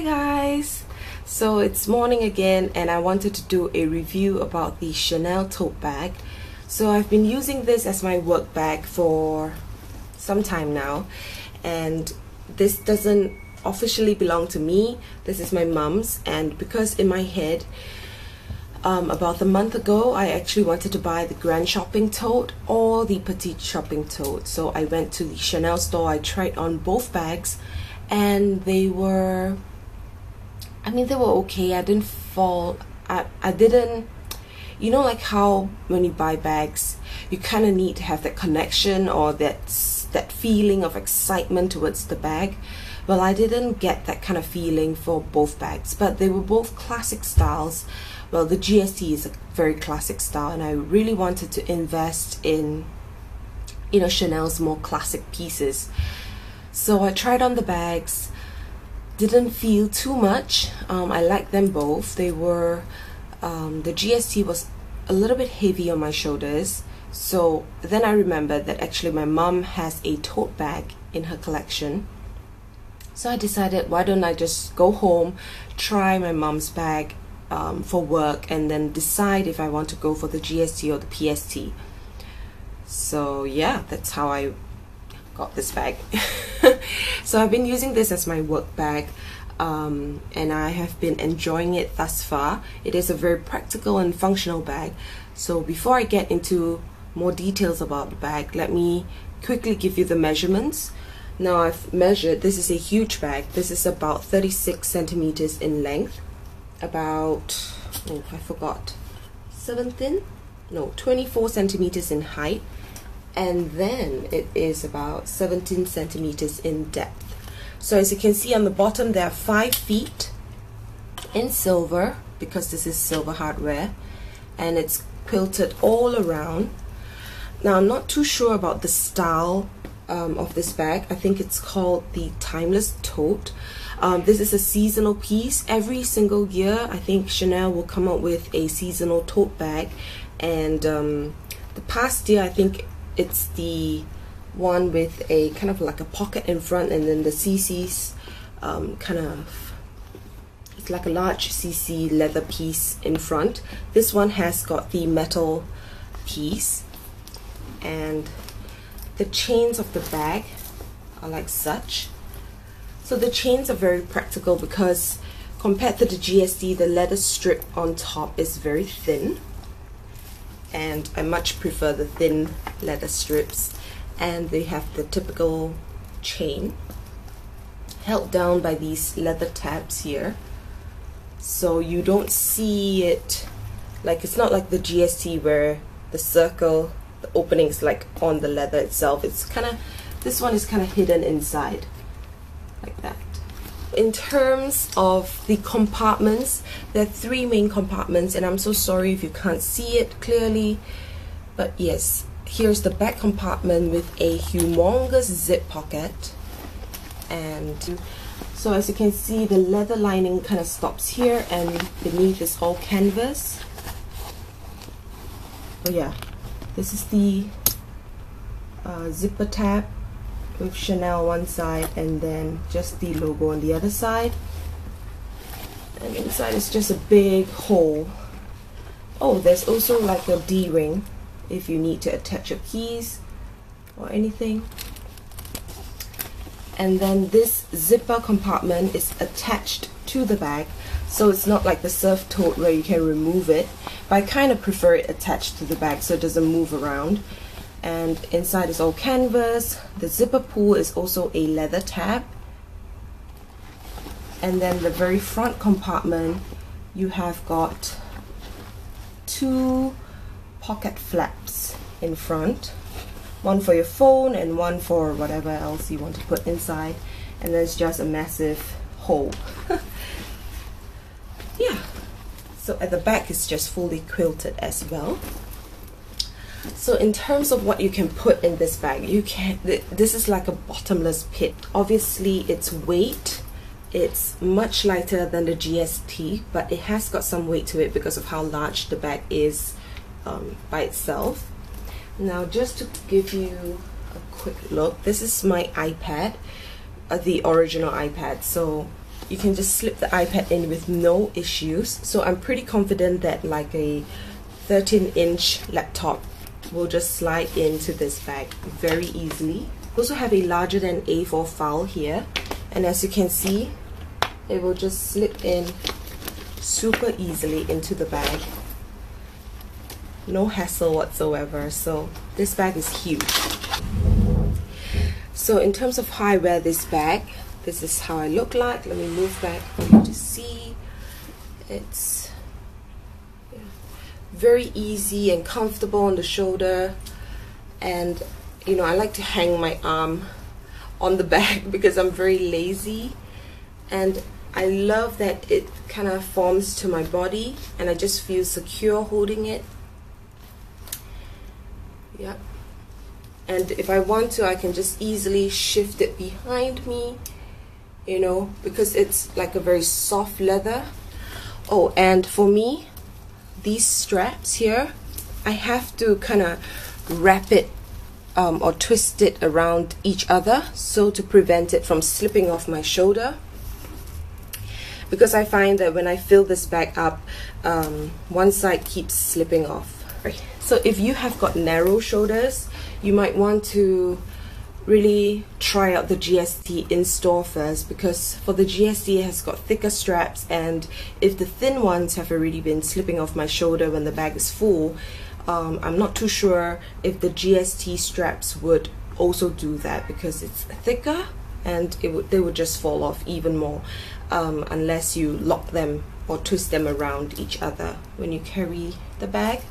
Hi guys! So it's morning again and I wanted to do a review about the Chanel tote bag. So I've been using this as my work bag for some time now, and this doesn't officially belong to me. This is my mom's, and because in my head about a month ago I actually wanted to buy the grand shopping tote or the petite shopping tote. So I went to the Chanel store, I tried on both bags, and they were okay. I didn't fall, I didn't, you know, like how when you buy bags you kind of need to have that connection or that feeling of excitement towards the bag. Well, I didn't get that kind of feeling for both bags, but they were both classic styles. Well, the GST is a very classic style, and I really wanted to invest in, you know, Chanel's more classic pieces. So I tried on the bags, didn't feel too much. I liked them both. They were, the GST was a little bit heavy on my shoulders. So then I remembered that actually my mom has a tote bag in her collection. So I decided, why don't I just go home, try my mom's bag for work, and then decide if I want to go for the GST or the PST. So yeah, that's how I got this bag. So I've been using this as my work bag, and I have been enjoying it thus far. It is a very practical and functional bag. So before I get into more details about the bag, let me quickly give you the measurements. Now I've measured, this is a huge bag. This is about 36 centimeters in length, about, oh I forgot, 24 centimeters in height, and then it is about 17 centimeters in depth. So as you can see on the bottom, there are 5 feet in silver, because this is silver hardware, and it's quilted all around. Now I'm not too sure about the style of this bag. I think it's called the Timeless Tote. This is a seasonal piece. Every single year I think Chanel will come out with a seasonal tote bag, and the past year I think it's the one with a kind of like a pocket in front, and then the CC's kind of, it's like a large CC leather piece in front. This one has got the metal piece, and the chains of the bag are like such. So the chains are very practical because compared to the GST, the leather strip on top is very thin, and I much prefer the thin leather strips. And they have the typical chain held down by these leather tabs here, so you don't see it, like it's not like the GST where the circle, the opening is like on the leather itself. It's kind of, this one is kind of hidden inside like that. In terms of the compartments, there are 3 main compartments, and I'm so sorry if you can't see it clearly, but yes, here's the back compartment with a humongous zip pocket. And so as you can see, the leather lining kind of stops here, and beneath is all canvas. Oh yeah, this is the zipper tab with Chanel one side, and then just the logo on the other side. And inside is just a big hole. Oh, there's also like a D-ring if you need to attach your keys or anything. And then this zipper compartment is attached to the bag, so it's not like the surf tote where you can remove it, but I kind of prefer it attached to the bag so it doesn't move around. And inside is all canvas. The zipper pull is also a leather tab, and then the very front compartment, you have got 2 pocket flaps in front, one for your phone and one for whatever else you want to put inside, and there's just a massive hole. Yeah, so at the back it's just fully quilted as well. So in terms of what you can put in this bag, you can, this is like a bottomless pit. Obviously its weight, it's much lighter than the GST, but it has got some weight to it because of how large the bag is by itself. Now just to give you a quick look, this is my iPad, the original iPad. So you can just slip the iPad in with no issues. So I'm pretty confident that like a 13-inch laptop will just slide into this bag very easily. We also have a larger than A4 file here, and as you can see, it will just slip in super easily into the bag. No hassle whatsoever. So this bag is huge. So in terms of how I wear this bag, this is how I look like. Let me move back for you to see. It's very easy and comfortable on the shoulder, and you know, I like to hang my arm on the bag because I'm very lazy, and I love that it kind of forms to my body and I just feel secure holding it. Yeah, and if I want to, I can just easily shift it behind me, you know, because it's like a very soft leather. Oh, and for me, these straps here, I have to kind of wrap it or twist it around each other so to prevent it from slipping off my shoulder, because I find that when I fill this bag up, one side keeps slipping off. So if you have got narrow shoulders, you might want to really try out the GST in store first, because for the GST it has got thicker straps, and if the thin ones have already been slipping off my shoulder when the bag is full, I'm not too sure if the GST straps would also do that, because it's thicker and they would just fall off even more unless you lock them or twist them around each other when you carry the bag.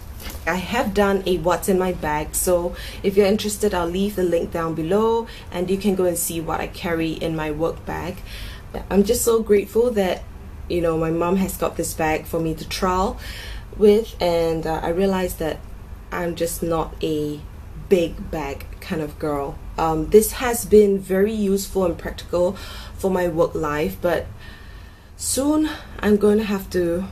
I have done a what's in my bag, so if you're interested, I'll leave the link down below and you can go and see what I carry in my work bag. I'm just so grateful that, you know, my mom has got this bag for me to trial with, and I realized that I'm just not a big bag kind of girl. This has been very useful and practical for my work life, but soon I'm going to have to,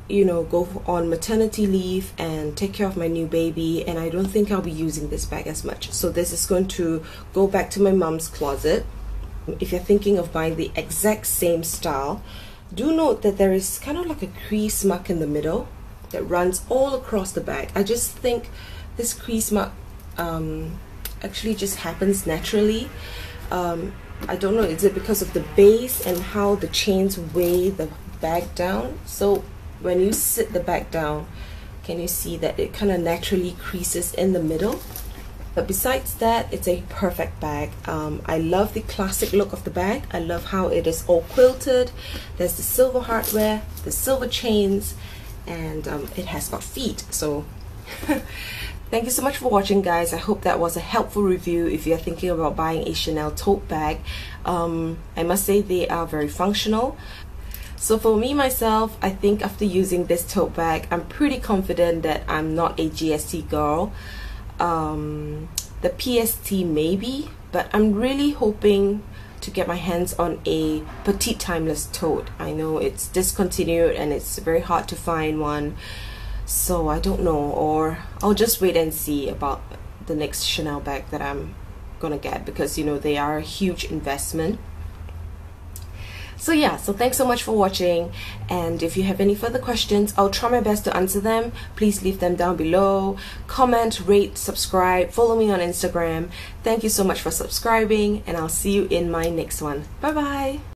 you know, go on maternity leave and take care of my new baby, and I don't think I'll be using this bag as much. So this is going to go back to my mom's closet. If you're thinking of buying the exact same style, do note that there is kind of like a crease mark in the middle that runs all across the bag. I just think this crease mark actually just happens naturally. I don't know, is it because of the base and how the chains weigh the bag down? So when you sit the bag down, can you see that it kind of naturally creases in the middle? But besides that, it's a perfect bag. I love the classic look of the bag. I love how it is all quilted. There's the silver hardware, the silver chains, and it has got feet. So thank you so much for watching, guys. I hope that was a helpful review if you're thinking about buying a Chanel tote bag. I must say they are very functional. So for me myself, I think after using this tote bag, I'm pretty confident that I'm not a GST girl. The PST maybe, but I'm really hoping to get my hands on a petite timeless tote. I know it's discontinued and it's very hard to find one, so I don't know, or I'll just wait and see about the next Chanel bag that I'm gonna get, because you know they are a huge investment. So yeah, so thanks so much for watching, and if you have any further questions, I'll try my best to answer them. Please leave them down below. Comment, rate, subscribe, follow me on Instagram. Thank you so much for subscribing, and I'll see you in my next one. Bye bye.